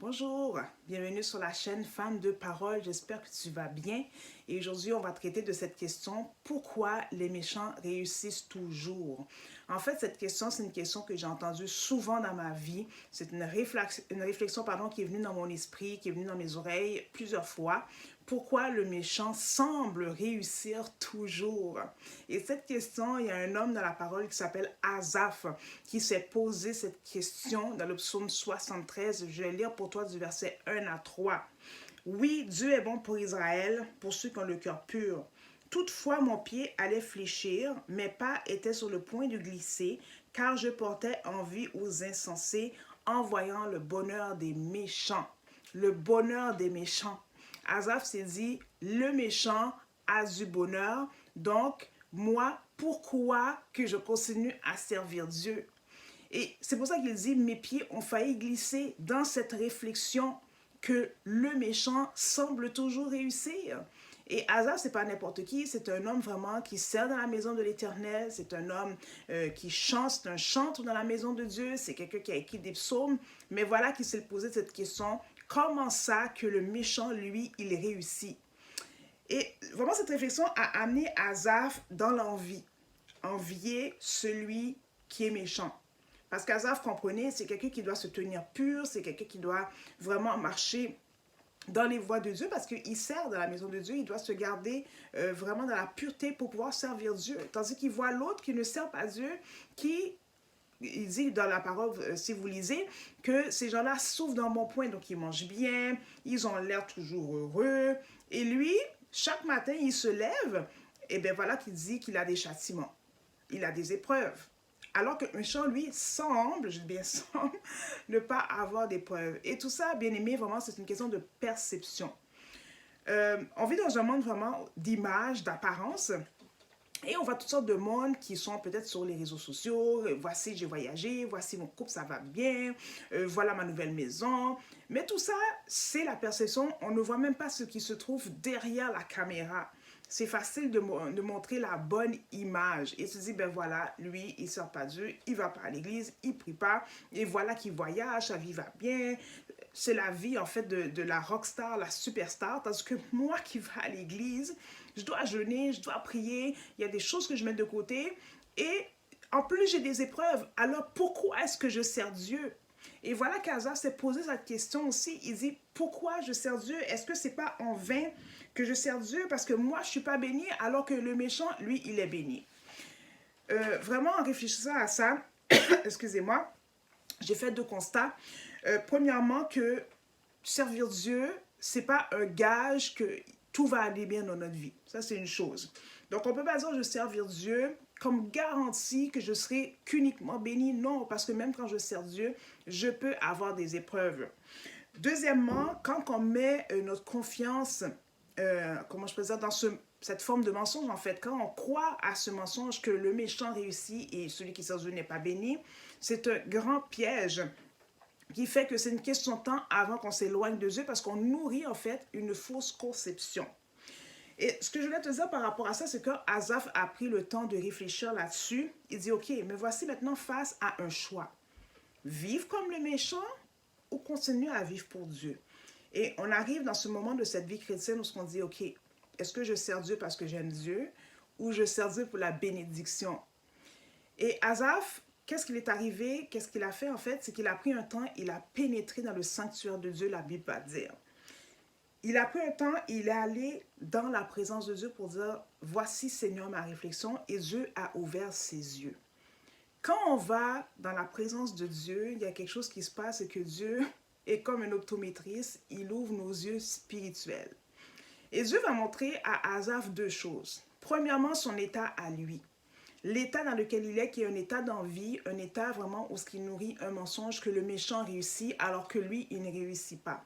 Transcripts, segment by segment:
Bonjour, bienvenue sur la chaîne Femme de Parole, j'espère que tu vas bien. Et aujourd'hui, on va traiter de cette question, pourquoi les méchants réussissent toujours? En fait, cette question, c'est une question que j'ai entendue souvent dans ma vie. C'est une réflexion qui est venue dans mon esprit, qui est venue dans mes oreilles plusieurs fois. Pourquoi le méchant semble réussir toujours? Et cette question, il y a un homme dans la parole qui s'appelle Asaph qui s'est posé cette question dans le psaume 73. Je vais lire pour toi du verset 1 à 3. Oui, Dieu est bon pour Israël, pour ceux qui ont le cœur pur. Toutefois, mon pied allait fléchir, mes pas étaient sur le point de glisser, car je portais envie aux insensés en voyant le bonheur des méchants. Le bonheur des méchants. Asaph s'est dit, le méchant a du bonheur, donc moi, pourquoi que je continue à servir Dieu? Et c'est pour ça qu'il dit, mes pieds ont failli glisser dans cette réflexion que le méchant semble toujours réussir. Et Asaph, c'est pas n'importe qui, c'est un homme vraiment qui sert dans la maison de l'Éternel, c'est un homme qui chante, c'est un chanteur dans la maison de Dieu, c'est quelqu'un qui a écrit des psaumes, mais voilà qu'il s'est posé cette question, comment ça que le méchant, lui, il réussit? Et vraiment, cette réflexion a amené Asaph dans l'envie, envier celui qui est méchant. Parce qu'Asaph comprenait, c'est quelqu'un qui doit se tenir pur, c'est quelqu'un qui doit vraiment marcher dans les voies de Dieu parce qu'il sert dans la maison de Dieu, il doit se garder vraiment dans la pureté pour pouvoir servir Dieu. Tandis qu'il voit l'autre qui ne sert pas Dieu, qui, il dit dans la parole, si vous lisez, que ces gens-là souffrent dans mon point, donc ils mangent bien, ils ont l'air toujours heureux. Et lui, chaque matin, il se lève, et bien voilà qu'il dit qu'il a des châtiments, il a des épreuves. Alors que le méchant, lui, semble, je dis bien semble, ne pas avoir d'épreuves. Et tout ça, bien aimé, vraiment, c'est une question de perception. On vit dans un monde vraiment d'image, d'apparence. Et on voit toutes sortes de monde qui sont peut-être sur les réseaux sociaux. Voici, j'ai voyagé. Voici, mon couple, ça va bien. Voilà ma nouvelle maison. Mais tout ça, c'est la perception. On ne voit même pas ce qui se trouve derrière la caméra. C'est facile de montrer la bonne image. Et se dit, ben voilà, lui, il ne sert pas Dieu, il ne va pas à l'église, il ne prie pas. Et voilà qu'il voyage, sa vie va bien. C'est la vie, en fait, de la rockstar, la superstar. Tandis que moi qui vais à l'église, je dois jeûner, je dois prier. Il y a des choses que je mets de côté. Et en plus, j'ai des épreuves. Alors, pourquoi est-ce que je sers Dieu? Et voilà qu'Asaph s'est posé cette question aussi. Il dit, pourquoi je sers Dieu? Est-ce que c'est pas en vain que je sers Dieu parce que moi, je suis pas béni alors que le méchant, lui, il est béni? Vraiment, en réfléchissant à ça, excusez-moi, j'ai fait deux constats. Premièrement, que servir Dieu, c'est pas un gage que tout va aller bien dans notre vie. Ça, c'est une chose. Donc, on peut pas dire je servir Dieu comme garantie que je serai qu'uniquement béni. Non, parce que même quand je sers Dieu, je peux avoir des épreuves. Deuxièmement, quand on met notre confiance, comment je peux dire, dans cette forme de mensonge, en fait, quand on croit à ce mensonge que le méchant réussit et celui qui sert Dieu n'est pas béni, c'est un grand piège qui fait que c'est une question de temps avant qu'on s'éloigne de Dieu parce qu'on nourrit en fait une fausse conception. Et ce que je voulais te dire par rapport à ça, c'est que Asaph a pris le temps de réfléchir là-dessus. Il dit, ok, mais voici maintenant face à un choix. Vivre comme le méchant ou continuer à vivre pour Dieu? Et on arrive dans ce moment de cette vie chrétienne où on dit, ok, est-ce que je sers Dieu parce que j'aime Dieu ou je sers Dieu pour la bénédiction? Et Asaph, qu'est-ce qu'il est arrivé? Qu'est-ce qu'il a fait en fait? C'est qu'il a pris un temps, il a pénétré dans le sanctuaire de Dieu, la Bible va dire. Il a pris un temps, il est allé dans la présence de Dieu pour dire, voici Seigneur ma réflexion, et Dieu a ouvert ses yeux. Quand on va dans la présence de Dieu, il y a quelque chose qui se passe, c'est que Dieu est comme une optométriste, il ouvre nos yeux spirituels. Et Dieu va montrer à Asaph deux choses. Premièrement, son état à lui. L'état dans lequel il est, qui est un état d'envie, un état vraiment où ce qui nourrit un mensonge que le méchant réussit alors que lui, il ne réussit pas.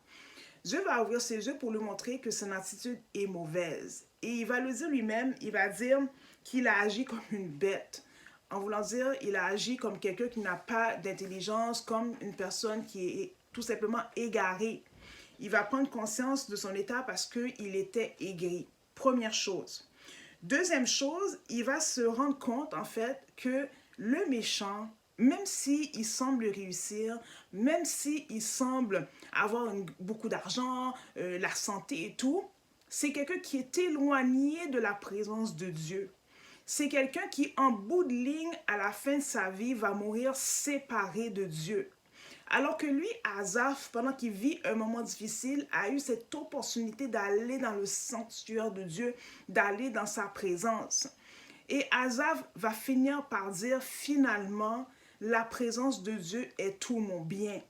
Dieu va ouvrir ses yeux pour lui montrer que son attitude est mauvaise. Et il va le dire lui-même, il va dire qu'il a agi comme une bête. En voulant dire, il a agi comme quelqu'un qui n'a pas d'intelligence, comme une personne qui est tout simplement égarée. Il va prendre conscience de son état parce qu'il était aigri. Première chose. Deuxième chose, il va se rendre compte en fait que le méchant même s'il semble réussir, même s'il semble avoir beaucoup d'argent, la santé et tout, c'est quelqu'un qui est éloigné de la présence de Dieu. C'est quelqu'un qui, en bout de ligne, à la fin de sa vie, va mourir séparé de Dieu. Alors que lui, Asaph, pendant qu'il vit un moment difficile, a eu cette opportunité d'aller dans le sanctuaire de Dieu, d'aller dans sa présence. Et Asaph va finir par dire finalement, la présence de Dieu est tout mon bien.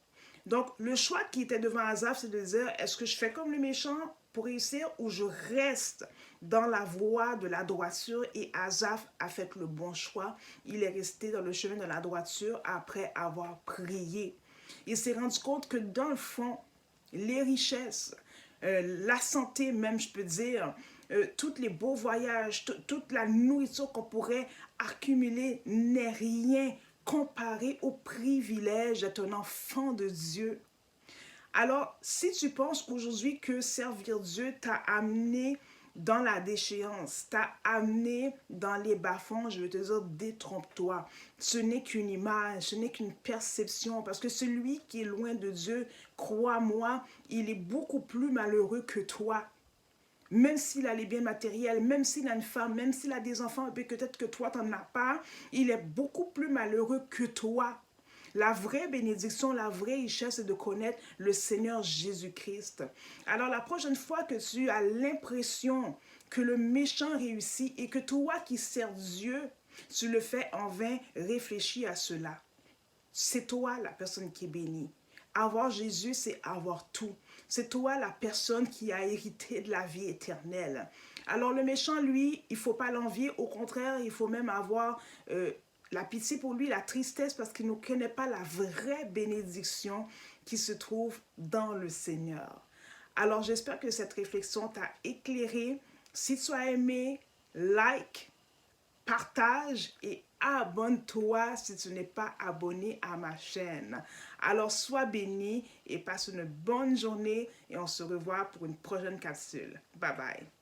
Donc, le choix qui était devant Asaph, c'est de dire, est-ce que je fais comme le méchant pour réussir ou je reste dans la voie de la droiture? Et Asaph a fait le bon choix. Il est resté dans le chemin de la droiture après avoir prié. Il s'est rendu compte que dans le fond, les richesses, la santé même, je peux dire, tous les beaux voyages, toute la nourriture qu'on pourrait accumuler n'est rien comparé au privilège d'être un enfant de Dieu. Alors, si tu penses aujourd'hui que servir Dieu t'a amené dans la déchéance, t'a amené dans les bas-fonds, je veux te dire, détrompe-toi. Ce n'est qu'une image, ce n'est qu'une perception, parce que celui qui est loin de Dieu, crois-moi, il est beaucoup plus malheureux que toi. Même s'il a les biens matériels, même s'il a une femme, même s'il a des enfants, et peut-être que toi, tu n'en as pas, il est beaucoup plus malheureux que toi. La vraie bénédiction, la vraie richesse, c'est de connaître le Seigneur Jésus-Christ. Alors, la prochaine fois que tu as l'impression que le méchant réussit et que toi qui sers Dieu, tu le fais en vain, réfléchis à cela. C'est toi la personne qui est bénie. Avoir Jésus, c'est avoir tout. C'est toi la personne qui a hérité de la vie éternelle. Alors le méchant, lui, il ne faut pas l'envier. Au contraire, il faut même avoir la pitié pour lui, la tristesse, parce qu'il ne connaît pas la vraie bénédiction qui se trouve dans le Seigneur. Alors j'espère que cette réflexion t'a éclairé. Si tu as aimé, like, partage et abonne-toi si tu n'es pas abonné à ma chaîne. Alors sois béni et passe une bonne journée et on se revoit pour une prochaine capsule. Bye bye.